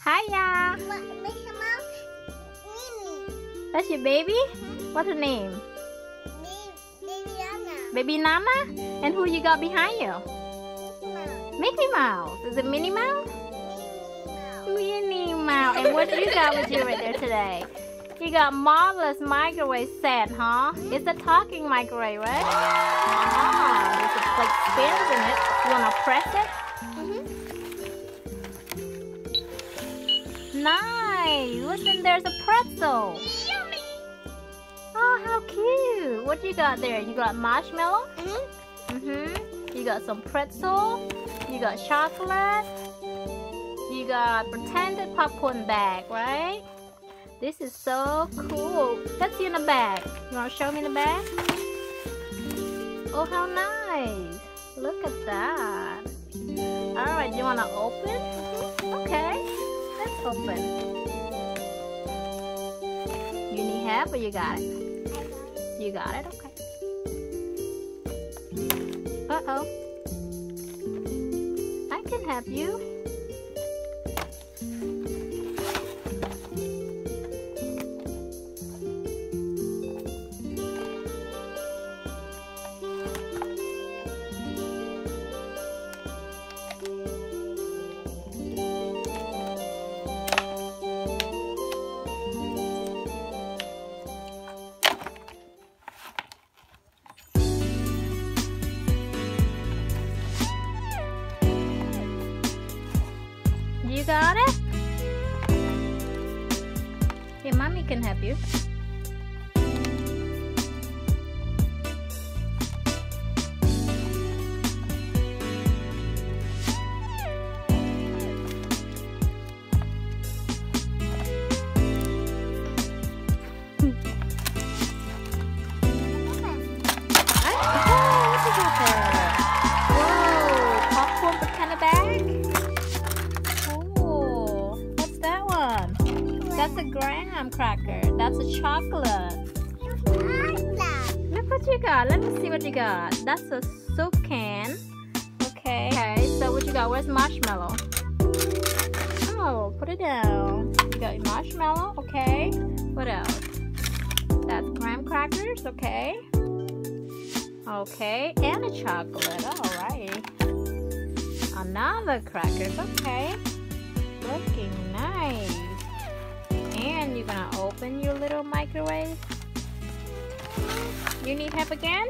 Hiya! Mickey Mouse, Minnie, That's your baby? What's her name? Baby Anna, Baby Nana? And who you got behind you? Mickey Mouse, Mickey Mouse. Is it Minnie Mouse? Minnie Mouse. Minnie Mouse. And what do you got with you right there today? You got Marvelous microwave set, huh? It's a talking microwave, right? There's like spins in it. You wanna press it? Nice. Listen, there's a pretzel. Yummy. Oh, how cute. What you got there? You got marshmallow? You got some pretzel. You got chocolate. You got pretended popcorn bag, right? This is so cool. Let's see in the bag. You want to show me the bag? Oh, how nice. Look at that. Alright, do you want to open? Okay. Let's open. You need help or you got it? You got it? Okay. Uh-oh. I can help you. You got it? Yeah, mommy can help you. That's a graham cracker. That's a chocolate. Look what you got. Let me see what you got. That's a soup can. Okay. Okay, so what you got? Where's marshmallow? Oh, put it down. You got your marshmallow. Okay. What else? That's graham crackers. Okay. Okay. And a chocolate. Alright. Another crackers. Okay. Looking nice. And you're gonna open your little microwave. You need help again?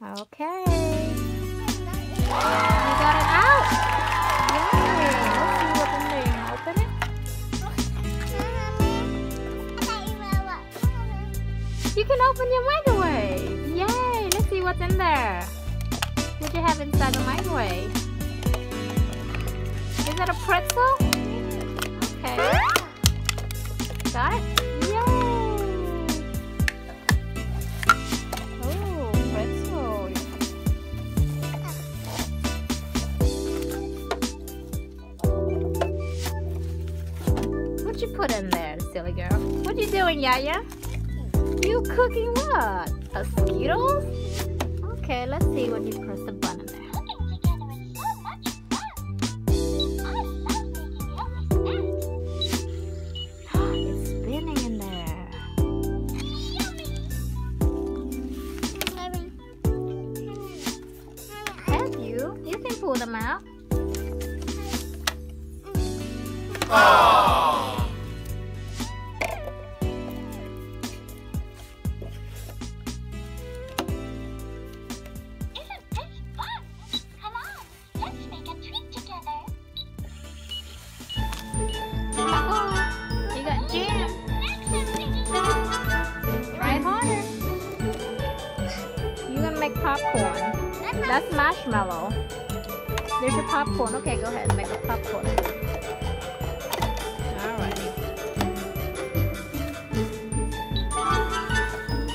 Okay. You got it out. Yay. Let's see what's in there. You wanna open it? You can open your microwave. Yay. Let's see what's in there. What do you have inside the microwave? Is that a pretzel? Okay. Got it? Yay! Oh, pretzel. What you put in there, silly girl? What you doing, Yaya? You cooking what? A Skittles? Okay, let's see what you press the button there. You can pull them out. Aww. Isn't this fun? Come on, let's make a treat together. Oh, you got jam. Try harder. You're gonna make popcorn. That's marshmallow. There's your popcorn. Okay, go ahead and make a popcorn. Alright.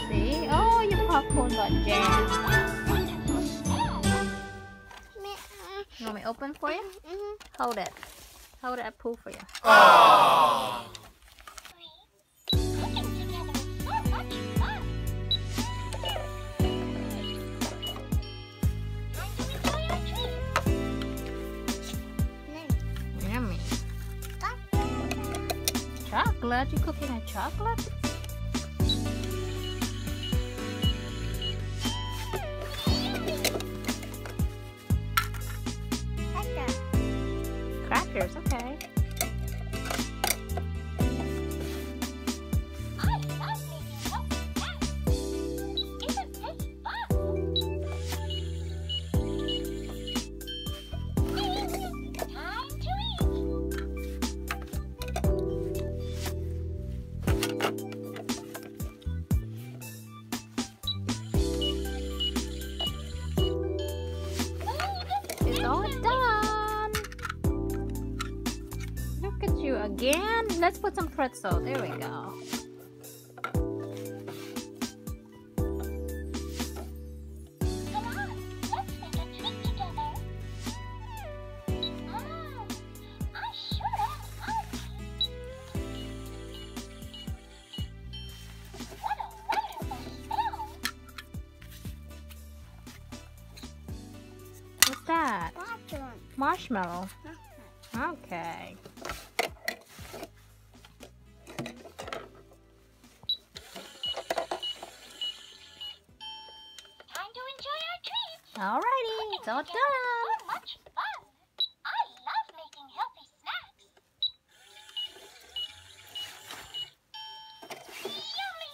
See? Oh, your popcorn got jam. You want me to open for you? Hold it. Hold it, I pull for you. Aww. Cooking together is so much fun. Time to enjoy our treat. Yummy. Chocolate? You cooking a chocolate? Crackers, okay. I love making healthy snacks. Isn't this fun? Time to eat. It's all done. Look at you again. Let's put some pretzel. There we go. Come on, let's make a treat together. I sure am hungry. What a wonderful smell. What's that? Marshmallow. Okay. Time to enjoy our treats. Alrighty, it's all Together is done. so much fun. I love making healthy snacks. Yummy!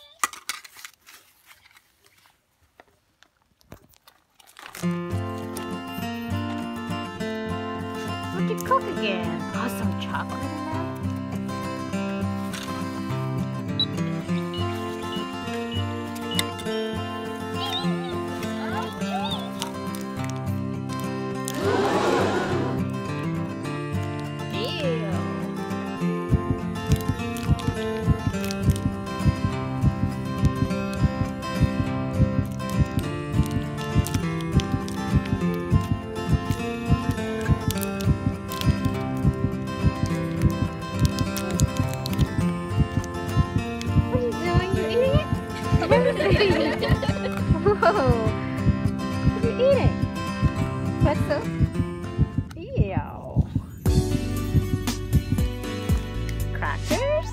What'd you cook again? Oh, some chocolate in there? Time to eat. Ew. What are you doing? You're eating it? Whoa. What are you eating? Pretzel? Ew. Crackers?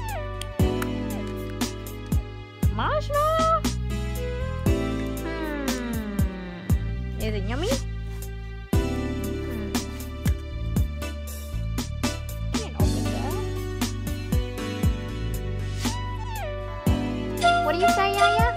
Marshmallow? Is it yummy? Can't open that. What do you say, Yaya?